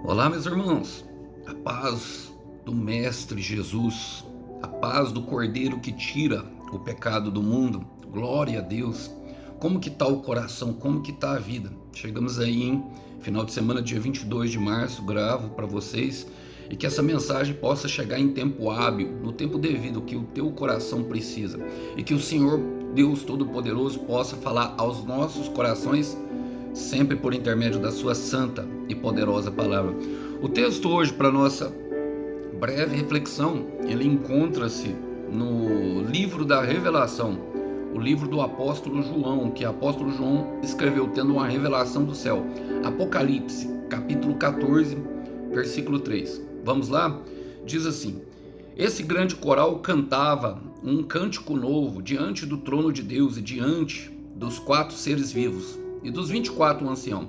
Olá, meus irmãos, a paz do Mestre Jesus, a paz do Cordeiro que tira o pecado do mundo, glória a Deus. Como que está o coração, como que está a vida? Chegamos aí em final de semana, dia 22 de março, gravo para vocês e que essa mensagem possa chegar em tempo hábil, no tempo devido que o teu coração precisa e que o Senhor Deus Todo-Poderoso possa falar aos nossos corações sempre por intermédio da sua santa e poderosa palavra. O texto hoje para nossa breve reflexão, ele encontra-se no livro da Revelação, o livro do apóstolo João, que o apóstolo João escreveu tendo uma revelação do céu. Apocalipse, capítulo 14, versículo 3. Vamos lá? Diz assim: esse grande coral cantava um cântico novo diante do trono de Deus e diante dos 4 seres vivos e dos 24 anciãos.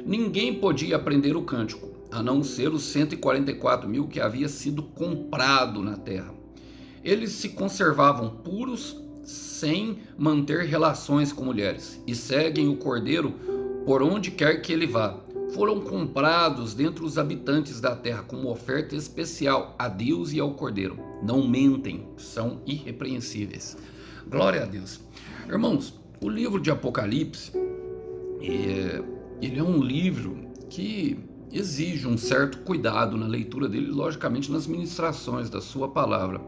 Ninguém podia aprender o cântico, a não ser os 144 mil que havia sido comprado na terra. Eles se conservavam puros, sem manter relações com mulheres, e seguem o Cordeiro por onde quer que ele vá. Foram comprados dentre os habitantes da terra como oferta especial a Deus e ao Cordeiro. Não mentem, são irrepreensíveis. Glória a Deus. Irmãos, o livro de Apocalipse, ele é um livro que exige um certo cuidado na leitura dele, logicamente nas ministrações da sua palavra.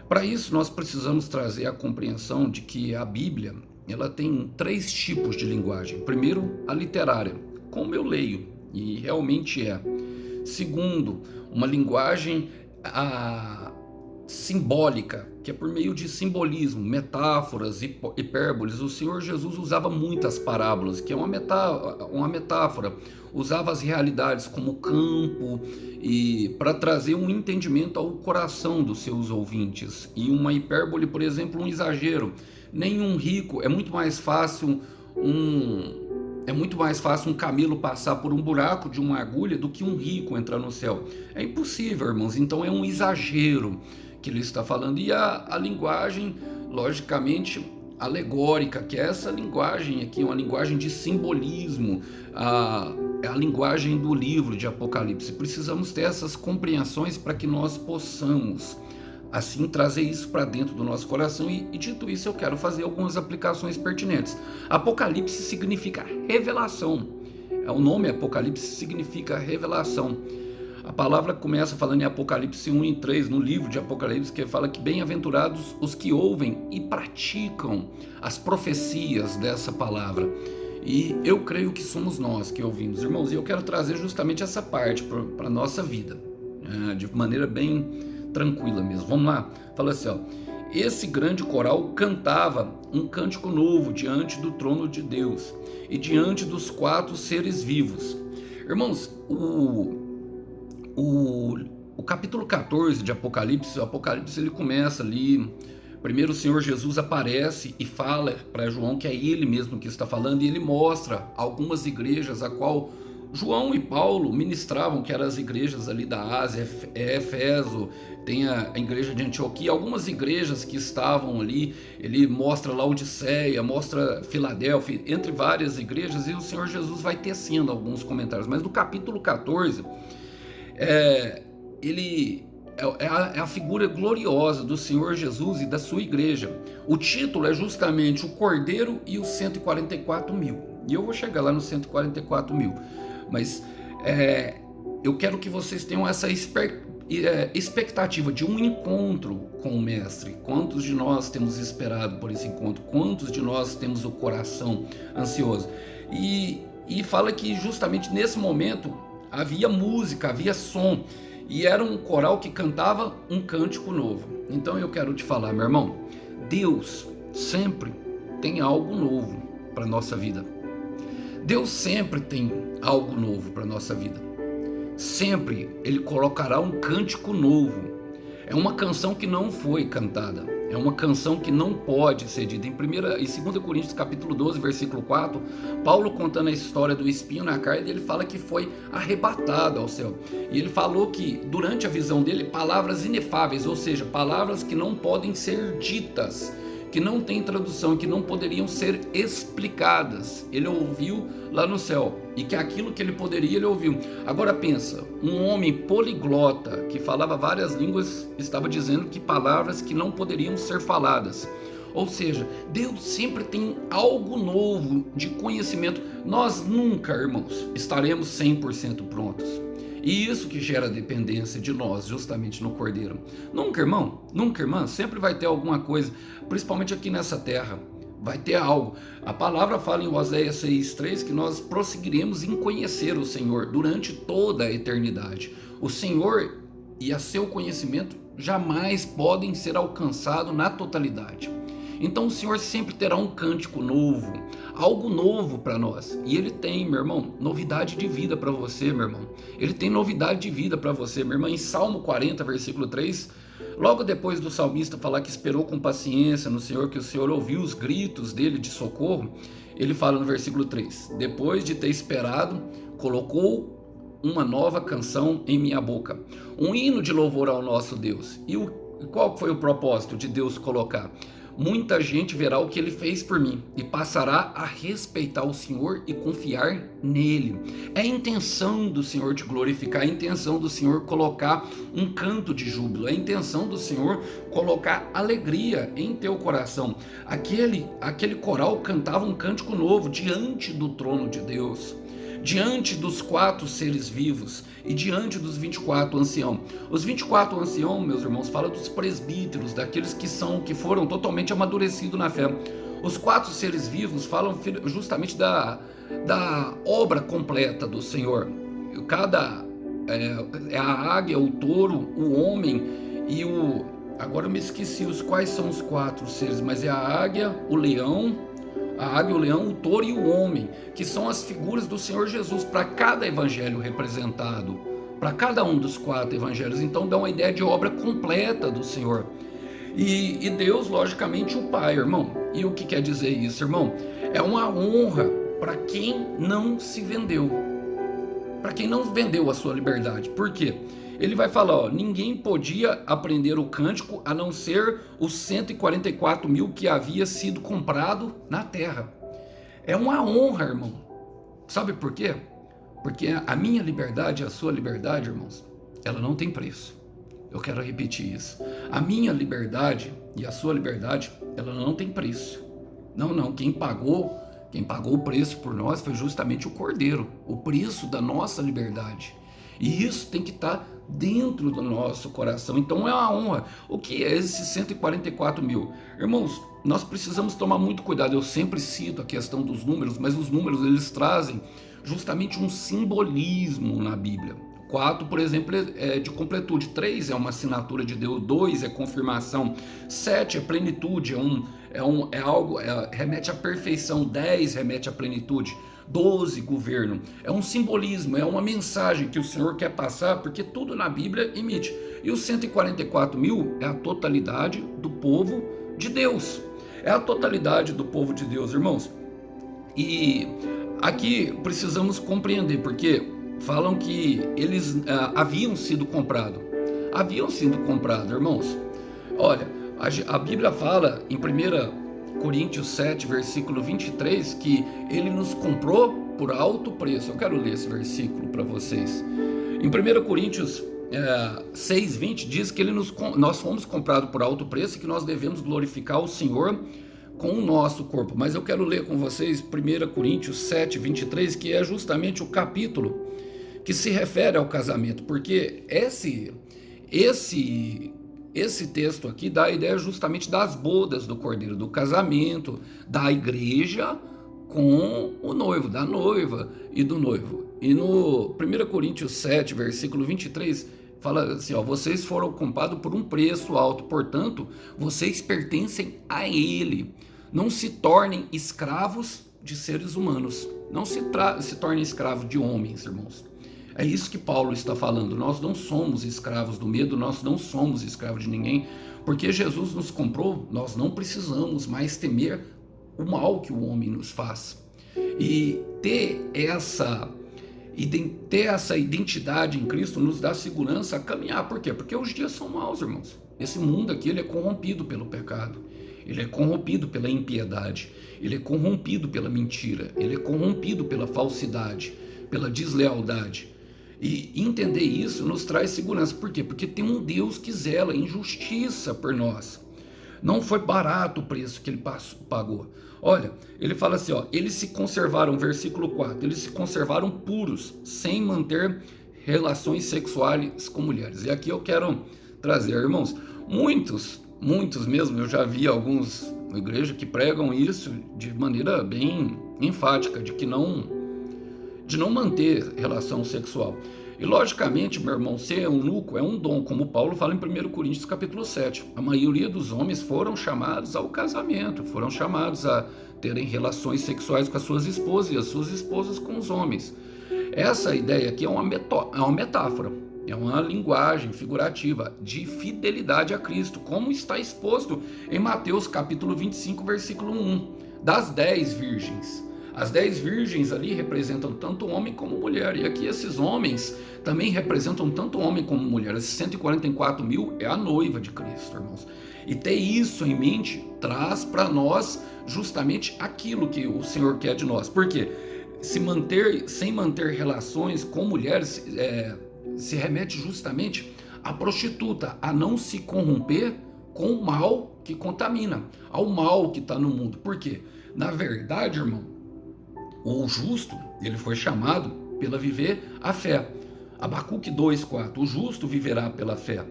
Para isso, nós precisamos trazer a compreensão de que a Bíblia, ela tem 3 tipos de linguagem. Primeiro, a literária, como eu leio, e realmente é. Segundo, uma linguagem simbólica, que é por meio de simbolismo, metáforas e hipérboles. O Senhor Jesus usava muitas parábolas, que é uma metáfora, usava as realidades como campo e para trazer um entendimento ao coração dos seus ouvintes. E uma hipérbole, por exemplo, um exagero. Nenhum rico, é muito mais fácil um camelo passar por um buraco de uma agulha do que um rico entrar no céu. É impossível, irmãos. Então é um exagero que ele está falando. E a linguagem, logicamente, alegórica, que é essa linguagem aqui, uma linguagem de simbolismo, é a linguagem do livro de Apocalipse. Precisamos ter essas compreensões para que nós possamos assim trazer isso para dentro do nosso coração e dito isso eu quero fazer algumas aplicações pertinentes. Apocalipse significa revelação. O nome Apocalipse significa revelação. A palavra começa falando em Apocalipse 1 e 3, no livro de Apocalipse, que fala que bem-aventurados os que ouvem e praticam as profecias dessa palavra. E eu creio que somos nós que ouvimos, irmãos, e eu quero trazer justamente essa parte para a nossa vida, de maneira bem tranquila mesmo. Vamos lá? Fala assim, ó. Esse grande coral cantava um cântico novo diante do trono de Deus e diante dos 4 seres vivos. Irmãos, o capítulo 14 de Apocalipse, o Apocalipse ele começa ali. Primeiro o Senhor Jesus aparece e fala para João que é ele mesmo que está falando, e ele mostra algumas igrejas a qual João e Paulo ministravam, que eram as igrejas ali da Ásia, Éfeso, tem a igreja de Antioquia, algumas igrejas que estavam ali. Ele mostra Laodiceia, mostra Filadélfia, entre várias igrejas, e o Senhor Jesus vai tecendo alguns comentários. Mas no capítulo 14, ele é a figura gloriosa do Senhor Jesus e da sua igreja. O título é justamente o Cordeiro e os 144 mil. E eu vou chegar lá nos 144 mil. Mas eu quero que vocês tenham essa expectativa de um encontro com o Mestre. Quantos de nós temos esperado por esse encontro? Quantos de nós temos o coração ansioso? E fala que justamente nesse momento havia música, havia som, e era um coral que cantava um cântico novo. Então eu quero te falar, meu irmão, Deus sempre tem algo novo para a nossa vida. Deus sempre tem algo novo para a nossa vida. Sempre Ele colocará um cântico novo. É uma canção que não foi cantada. É uma canção que não pode ser dita. Em 2 Coríntios capítulo 12, versículo 4, Paulo contando a história do espinho na carne, ele fala que foi arrebatado ao céu. E ele falou que durante a visão dele, palavras inefáveis, ou seja, palavras que não podem ser ditas, que não têm tradução, que não poderiam ser explicadas. Ele ouviu lá no céu, e que aquilo que ele poderia, ele ouviu. Agora pensa, um homem poliglota, que falava várias línguas, estava dizendo que palavras que não poderiam ser faladas. Ou seja, Deus sempre tem algo novo de conhecimento. Nós nunca, irmãos, estaremos 100% prontos. E isso que gera dependência de nós, justamente no Cordeiro. Nunca, irmão, nunca, irmã, sempre vai ter alguma coisa, principalmente aqui nessa terra, vai ter algo. A palavra fala em Oséias 6,3 que nós prosseguiremos em conhecer o Senhor durante toda a eternidade. O Senhor e a seu conhecimento jamais podem ser alcançados na totalidade. Então o Senhor sempre terá um cântico novo, algo novo para nós. E Ele tem, meu irmão, novidade de vida para você, meu irmão. Ele tem novidade de vida para você, minha irmã. Em Salmo 40, versículo 3, logo depois do salmista falar que esperou com paciência no Senhor, que o Senhor ouviu os gritos dele de socorro, ele fala no versículo 3, depois de ter esperado, colocou uma nova canção em minha boca, um hino de louvor ao nosso Deus. E qual foi o propósito de Deus colocar? Muita gente verá o que ele fez por mim e passará a respeitar o Senhor e confiar nele. É a intenção do Senhor te glorificar, é a intenção do Senhor colocar um canto de júbilo, é a intenção do Senhor colocar alegria em teu coração. Aquele coral cantava um cântico novo diante do trono de Deus, diante dos 4 seres vivos e diante dos 24 anciãos. Os 24 anciãos, meus irmãos, falam dos presbíteros, daqueles que foram totalmente amadurecidos na fé. Os 4 seres vivos falam justamente da obra completa do Senhor. É a águia, o touro, o homem e o... Agora eu me esqueci quais são os 4 seres, mas é a águia, o leão, o touro e o homem, que são as figuras do Senhor Jesus para cada evangelho representado, para cada um dos 4 evangelhos. Então dá uma ideia de obra completa do Senhor. E Deus, logicamente, o Pai, irmão. E o que quer dizer isso, irmão? É uma honra para quem não se vendeu, para quem não vendeu a sua liberdade. Por quê? Ele vai falar, ó, ninguém podia aprender o cântico a não ser os 144 mil que havia sido comprado na terra. É uma honra, irmão. Sabe por quê? Porque a minha liberdade e a sua liberdade, irmãos, ela não tem preço. Eu quero repetir isso. A minha liberdade e a sua liberdade, ela não tem preço. Não. Quem pagou o preço por nós foi justamente o Cordeiro, o preço da nossa liberdade. E isso tem que estar dentro do nosso coração. Então é uma honra. O que é esses 144 mil? Irmãos, nós precisamos tomar muito cuidado. Eu sempre cito a questão dos números, mas os números eles trazem justamente um simbolismo na Bíblia. 4, por exemplo, é de completude. 3 é uma assinatura de Deus. 2 é confirmação. 7 é plenitude, remete à perfeição. 10 remete à plenitude. 12, governo. É um simbolismo, é uma mensagem que o Senhor quer passar, porque tudo na Bíblia emite. E os 144 mil é a totalidade do povo de Deus. É a totalidade do povo de Deus, irmãos. E aqui precisamos compreender, porque falam que eles haviam sido comprados. Irmãos. Olha, a Bíblia fala em 1 Coríntios 7, versículo 23, que ele nos comprou por alto preço. Eu quero ler esse versículo para vocês. Em 1 Coríntios 6, 20, diz que nós fomos comprados por alto preço e que nós devemos glorificar o Senhor com o nosso corpo. Mas eu quero ler com vocês 1 Coríntios 7, 23, que é justamente o capítulo que se refere ao casamento, porque esse texto aqui dá a ideia justamente das bodas do Cordeiro, do casamento, da igreja com o noivo, da noiva e do noivo. E no 1 Coríntios 7, versículo 23, fala assim, ó, vocês foram comprados por um preço alto, portanto, vocês pertencem a Ele. Não se tornem escravos de seres humanos, não se tornem escravos de homens, irmãos. É isso que Paulo está falando. Nós não somos escravos do medo, nós não somos escravos de ninguém, porque Jesus nos comprou, nós não precisamos mais temer o mal que o homem nos faz. E ter essa identidade em Cristo nos dá segurança a caminhar. Por quê? Porque os dias são maus, irmãos. Esse mundo aqui ele é corrompido pelo pecado. ele é corrompido pela impiedade, ele é corrompido pela mentira, ele é corrompido pela falsidade, pela deslealdade. E entender isso nos traz segurança. Por quê? Porque tem um Deus que zela em justiça por nós. Não foi barato o preço que ele pagou. Olha, ele fala assim, ó, eles se conservaram, versículo 4, eles se conservaram puros, sem manter relações sexuais com mulheres. E aqui eu quero trazer, irmãos, muitos mesmo, eu já vi alguns na igreja que pregam isso de maneira bem enfática, de não manter relação sexual. E logicamente, meu irmão, ser eunuco é um dom, como Paulo fala em 1 Coríntios capítulo 7. A maioria dos homens foram chamados ao casamento, foram chamados a terem relações sexuais com as suas esposas e as suas esposas com os homens. Essa ideia aqui é uma metáfora, é uma linguagem figurativa de fidelidade a Cristo, como está exposto em Mateus capítulo 25, versículo 1, das 10 virgens. As 10 virgens ali representam tanto homem como mulher, e aqui esses homens também representam tanto homem como mulher. Esses 144 mil é a noiva de Cristo, irmãos. E ter isso em mente traz para nós justamente aquilo que o Senhor quer de nós. Por quê? Sem manter relações com mulheres, se remete justamente à prostituta, a não se corromper com o mal que contamina, ao mal que está no mundo. Por quê? Na verdade, irmão, o justo, ele foi chamado pela viver a fé. Abacuque 2,4, o justo viverá pela fé.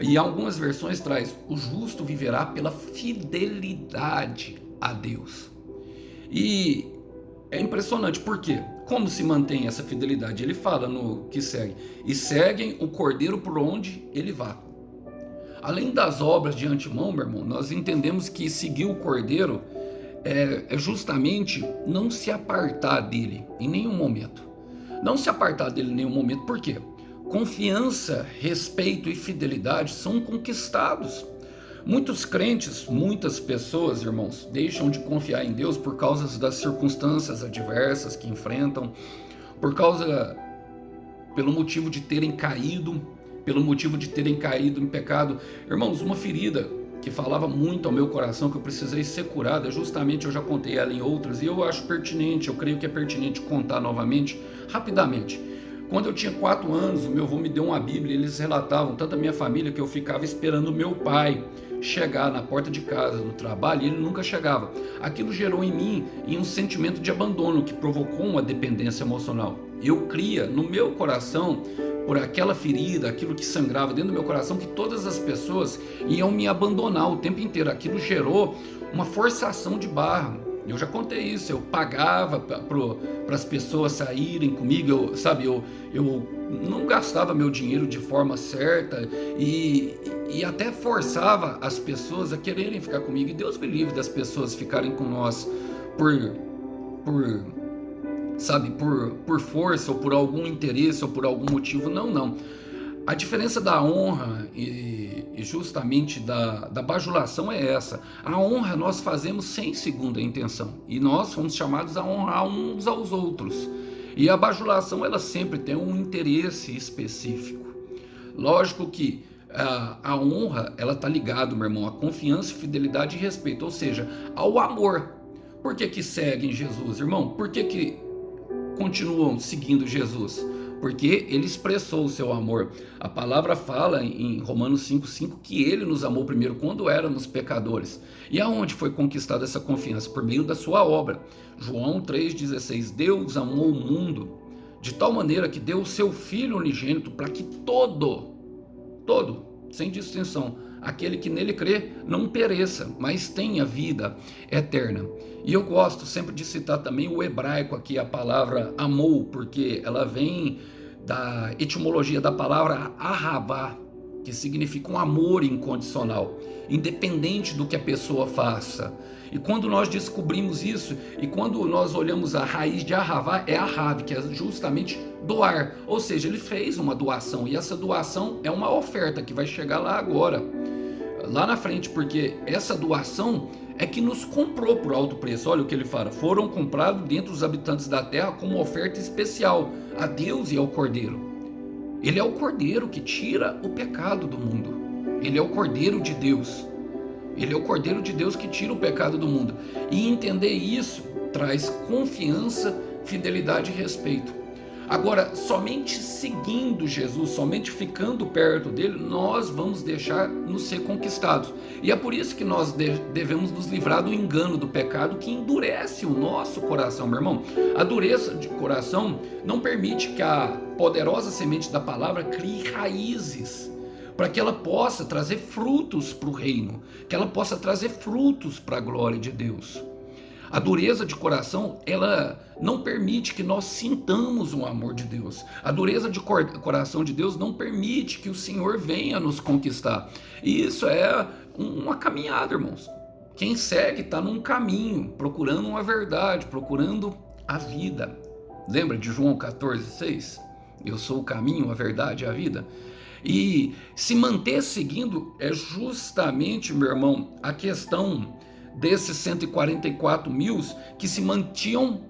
E algumas versões traz, o justo viverá pela fidelidade a Deus. E é impressionante, por quê? Como se mantém essa fidelidade? Ele fala no que segue, e seguem o cordeiro por onde ele vá. Além das obras de antemão, meu irmão, nós entendemos que seguir o cordeiro é justamente não se apartar dele em nenhum momento. Não se apartar dele em nenhum momento, por quê? Confiança, respeito e fidelidade são conquistados. Muitos crentes, muitas pessoas, irmãos, deixam de confiar em Deus por causa das circunstâncias adversas que enfrentam, pelo motivo de terem caído em pecado. Irmãos, uma ferida que falava muito ao meu coração, que eu precisei ser curada, justamente eu já contei ela em outras, e eu acho pertinente, eu creio que é pertinente contar novamente, rapidamente. Quando eu tinha 4 anos, o meu avô me deu uma Bíblia, e eles relatavam, tanto a minha família, que eu ficava esperando o meu pai chegar na porta de casa, no trabalho, e ele nunca chegava. Aquilo gerou em mim um sentimento de abandono, que provocou uma dependência emocional. Eu cria no meu coração, por aquela ferida, aquilo que sangrava dentro do meu coração, que todas as pessoas iam me abandonar o tempo inteiro. Aquilo gerou uma forçação de barra. Eu já contei isso, eu pagava para as pessoas saírem comigo, eu não gastava meu dinheiro de forma certa e até forçava as pessoas a quererem ficar comigo. E Deus me livre das pessoas ficarem com nós por força ou por algum interesse ou por algum motivo. Não. A diferença da honra e justamente da bajulação é essa. A honra nós fazemos sem segunda intenção, e nós fomos chamados a honrar uns aos outros. E a bajulação, ela sempre tem um interesse específico. Lógico que a honra, ela está ligada, meu irmão, à confiança, fidelidade e respeito, ou seja, ao amor. Por que seguem Jesus, irmão? Por que continuam seguindo Jesus? Porque ele expressou o seu amor. A palavra fala em Romanos 5,5 que ele nos amou primeiro quando éramos pecadores. E aonde foi conquistada essa confiança? Por meio da sua obra. João 3,16, Deus amou o mundo de tal maneira que deu o seu Filho unigênito para que todo, sem distinção, aquele que nele crê não pereça, mas tenha vida eterna. E eu gosto sempre de citar também o hebraico aqui, a palavra amou, porque ela vem da etimologia da palavra ahavá, que significa um amor incondicional, independente do que a pessoa faça. E quando nós descobrimos isso, e quando nós olhamos a raiz de ahavá, é ahav, que é justamente doar. Ou seja, ele fez uma doação, e essa doação é uma oferta que vai chegar lá agora, lá na frente, porque essa doação é que nos comprou por alto preço. Olha o que ele fala, foram comprados dentre os habitantes da terra como oferta especial a Deus e ao Cordeiro. Ele é o Cordeiro que tira o pecado do mundo. Ele é o Cordeiro de Deus. Ele é o Cordeiro de Deus que tira o pecado do mundo. E entender isso traz confiança, fidelidade e respeito. Agora, somente seguindo Jesus, somente ficando perto dele, nós vamos deixar-nos ser conquistados. E é por isso que nós devemos nos livrar do engano do pecado que endurece o nosso coração, meu irmão. A dureza de coração não permite que a poderosa semente da palavra crie raízes, para que ela possa trazer frutos para o reino, que ela possa trazer frutos para a glória de Deus. A dureza de coração, ela não permite que nós sintamos o amor de Deus. A dureza de coração de Deus não permite que o Senhor venha nos conquistar. E isso é uma caminhada, irmãos. Quem segue está num caminho, procurando uma verdade, procurando a vida. Lembra de João 14,6? Eu sou o caminho, a verdade e a vida. E se manter seguindo é justamente, meu irmão, a questão desses 144 mil que se mantinham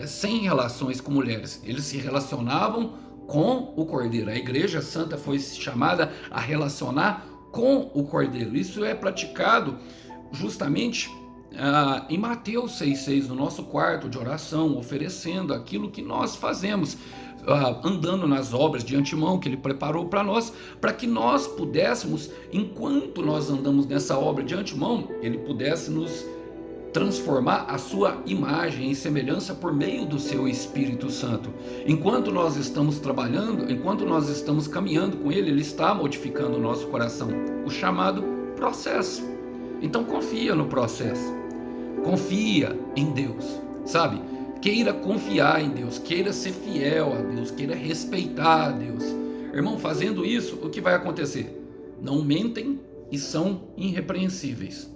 sem relações com mulheres. Eles se relacionavam com o Cordeiro. A Igreja Santa foi chamada a relacionar com o Cordeiro. Isso é praticado justamente em Mateus 6,6, no nosso quarto de oração, oferecendo aquilo que nós fazemos, andando nas obras de antemão que Ele preparou para nós, para que nós pudéssemos, enquanto nós andamos nessa obra de antemão, Ele pudesse nos transformar a sua imagem e semelhança por meio do seu Espírito Santo. Enquanto nós estamos trabalhando, enquanto nós estamos caminhando com Ele, Ele está modificando o nosso coração, o chamado processo. Então confia no processo, confia em Deus, sabe? Queira confiar em Deus, queira ser fiel a Deus, queira respeitar a Deus. Irmão, fazendo isso, o que vai acontecer? Não mentem e são irrepreensíveis.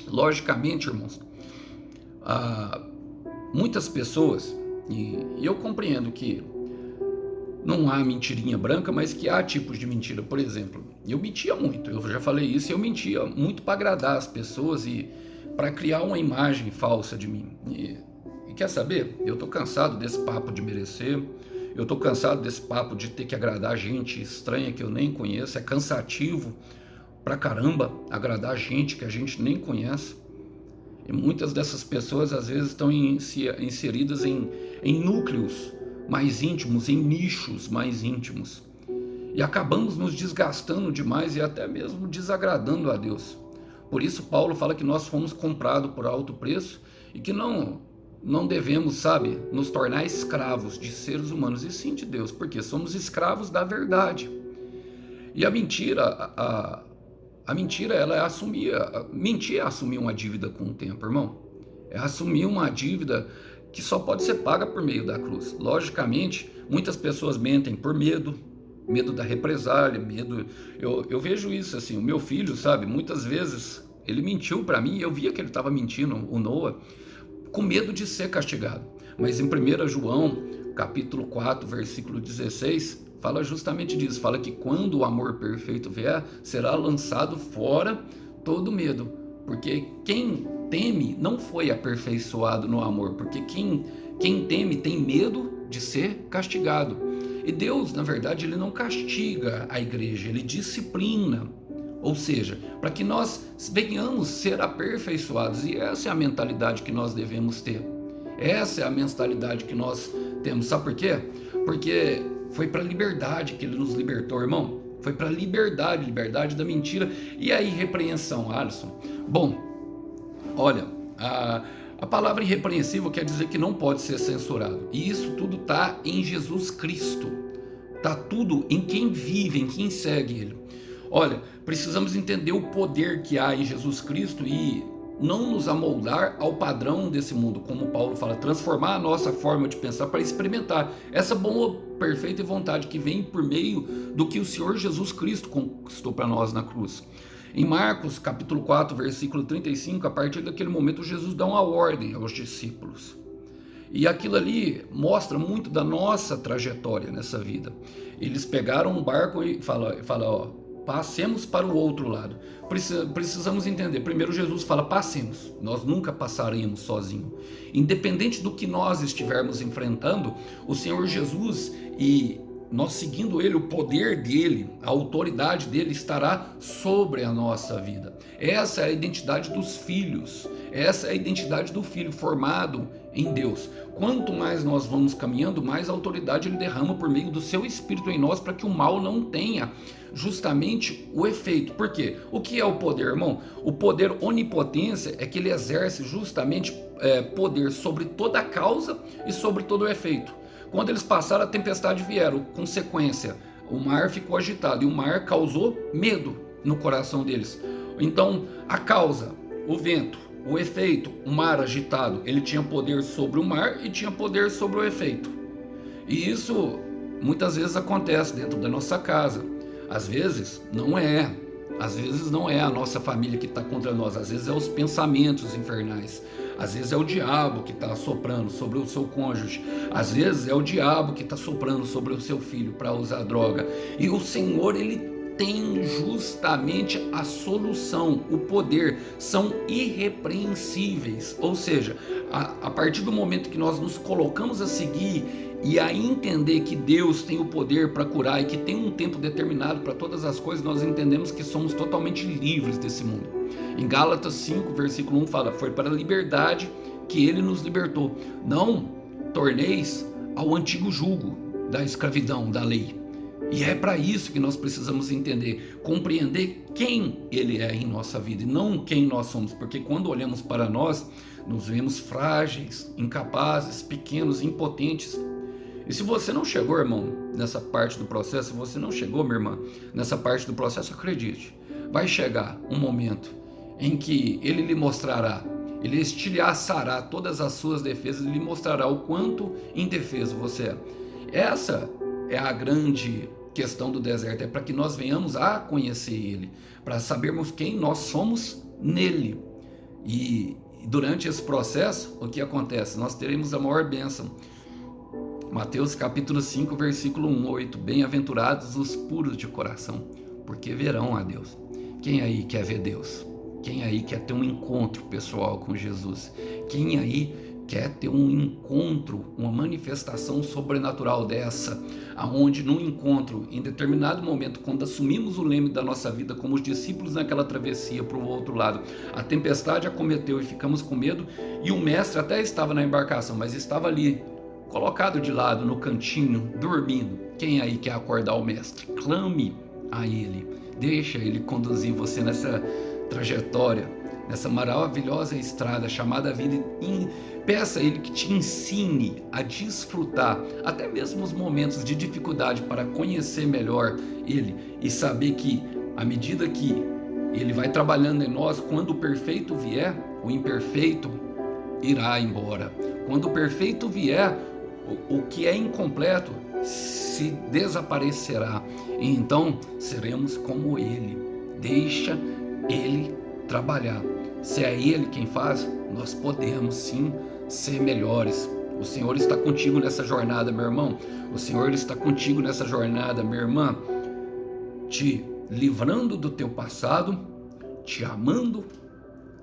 Logicamente, irmãos, muitas pessoas, e eu compreendo que não há mentirinha branca, mas que há tipos de mentira. Por exemplo, eu mentia muito, eu já falei isso, eu mentia muito para agradar as pessoas e para criar uma imagem falsa de mim. E quer saber? Eu tô cansado desse papo de merecer, eu tô cansado desse papo de ter que agradar gente estranha que eu nem conheço. É cansativo pra caramba agradar gente que a gente nem conhece. E muitas dessas pessoas às vezes estão inseridas em núcleos mais íntimos, em nichos mais íntimos. E acabamos nos desgastando demais e até mesmo desagradando a Deus. Por isso Paulo fala que nós fomos comprados por alto preço e que não devemos, sabe, nos tornar escravos de seres humanos, e sim de Deus, porque somos escravos da verdade. E a mentira, a mentira, ela é mentir é assumir uma dívida com o tempo, irmão. É assumir uma dívida que só pode ser paga por meio da cruz. Logicamente, muitas pessoas mentem por medo da represália, medo. Eu vejo isso assim, o meu filho, sabe, muitas vezes ele mentiu para mim e eu via que ele estava mentindo, o Noah, com medo de ser castigado. Mas em 1 João, capítulo 4, versículo 16, fala justamente disso. Fala que quando o amor perfeito vier, será lançado fora todo medo. Porque quem teme não foi aperfeiçoado no amor. Porque quem teme tem medo de ser castigado. E Deus, na verdade, Ele não castiga a igreja, Ele disciplina. Ou seja, para que nós venhamos ser aperfeiçoados. E essa é a mentalidade que nós devemos ter. Essa é a mentalidade que nós temos. Sabe por quê? Porque foi para a liberdade que Ele nos libertou, irmão. Foi para a liberdade da mentira e a irrepreensão, Alisson. Bom, olha, a palavra irrepreensível quer dizer que não pode ser censurado. E isso tudo está em Jesus Cristo. Está tudo em quem vive, em quem segue Ele. Olha, precisamos entender o poder que há em Jesus Cristo e não nos amoldar ao padrão desse mundo, como Paulo fala, transformar a nossa forma de pensar para experimentar essa boa, perfeita vontade que vem por meio do que o Senhor Jesus Cristo conquistou para nós na cruz. Em Marcos, capítulo 4, versículo 35, a partir daquele momento Jesus dá uma ordem aos discípulos. E aquilo ali mostra muito da nossa trajetória nessa vida. Eles pegaram um barco e falam, ó, passemos para o outro lado. Precisamos entender. Primeiro Jesus fala, passemos. Nós nunca passaremos sozinhos. Independente do que nós estivermos enfrentando, o Senhor Jesus e nós seguindo ele, o poder dele, a autoridade dele estará sobre a nossa vida. Essa é a identidade dos filhos, essa é a identidade do filho formado em Deus. Quanto mais nós vamos caminhando, mais autoridade ele derrama por meio do seu Espírito em nós, para que o mal não tenha justamente o efeito. Por quê? O que é o poder, irmão? O poder, onipotência, é que ele exerce justamente poder sobre toda a causa e sobre todo o efeito. Quando eles passaram, a tempestade vieram, consequência, o mar ficou agitado e o mar causou medo no coração deles. Então, a causa, o vento, o efeito, o mar agitado, ele tinha poder sobre o mar e tinha poder sobre o efeito. E isso muitas vezes acontece dentro da nossa casa. Às vezes não é a nossa família que está contra nós, às vezes é os pensamentos infernais, às vezes é o diabo que está soprando sobre o seu cônjuge, às vezes é o diabo que está soprando sobre o seu filho para usar droga. E o Senhor, ele tem justamente a solução, o poder, são irrepreensíveis. Ou seja, a partir do momento que nós nos colocamos a seguir e a entender que Deus tem o poder para curar e que tem um tempo determinado para todas as coisas, nós entendemos que somos totalmente livres desse mundo. Em Gálatas 5, versículo 1 fala: foi para a liberdade que ele nos libertou. Não torneis ao antigo jugo da escravidão, da lei. E é para isso que nós precisamos entender, compreender quem ele é em nossa vida e não quem nós somos, porque quando olhamos para nós, nos vemos frágeis, incapazes, pequenos, impotentes. E se você não chegou, irmão, nessa parte do processo, se você não chegou, minha irmã, nessa parte do processo, acredite, vai chegar um momento em que ele lhe mostrará, ele estilhaçará todas as suas defesas e lhe mostrará o quanto indefeso você é. Essa é a grande questão do deserto, é para que nós venhamos a conhecer ele, para sabermos quem nós somos nele. E durante esse processo, o que acontece? Nós teremos a maior bênção. Mateus capítulo 5, versículo 1, 8. Bem-aventurados os puros de coração, porque verão a Deus. Quem aí quer ver Deus? Quem aí quer ter um encontro pessoal com Jesus? Quem aí quer ter um encontro, uma manifestação sobrenatural dessa, aonde num encontro, em determinado momento, quando assumimos o leme da nossa vida, como os discípulos naquela travessia para o outro lado, a tempestade acometeu e ficamos com medo, e o mestre até estava na embarcação, mas estava ali, colocado de lado no cantinho, dormindo. Quem aí quer acordar o mestre? Clame a ele, deixa ele conduzir você nessa trajetória, nessa maravilhosa estrada chamada vida, e peça a ele que te ensine a desfrutar até mesmo os momentos de dificuldade, para conhecer melhor ele e saber que à medida que ele vai trabalhando em nós, quando o perfeito vier, o imperfeito irá embora. Quando o perfeito vier, o que é incompleto se desaparecerá, e então seremos como ele. Deixa ele trabalhar. Se é ele quem faz, nós podemos sim ser melhores. O Senhor está contigo nessa jornada, meu irmão. O Senhor está contigo nessa jornada, minha irmã, te livrando do teu passado, te amando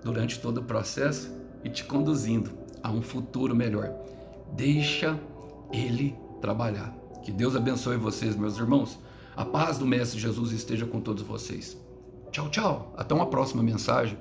durante todo o processo e te conduzindo a um futuro melhor. Deixa ele trabalhar. Que Deus abençoe vocês, meus irmãos. A paz do Mestre Jesus esteja com todos vocês. Tchau, tchau. Até uma próxima mensagem.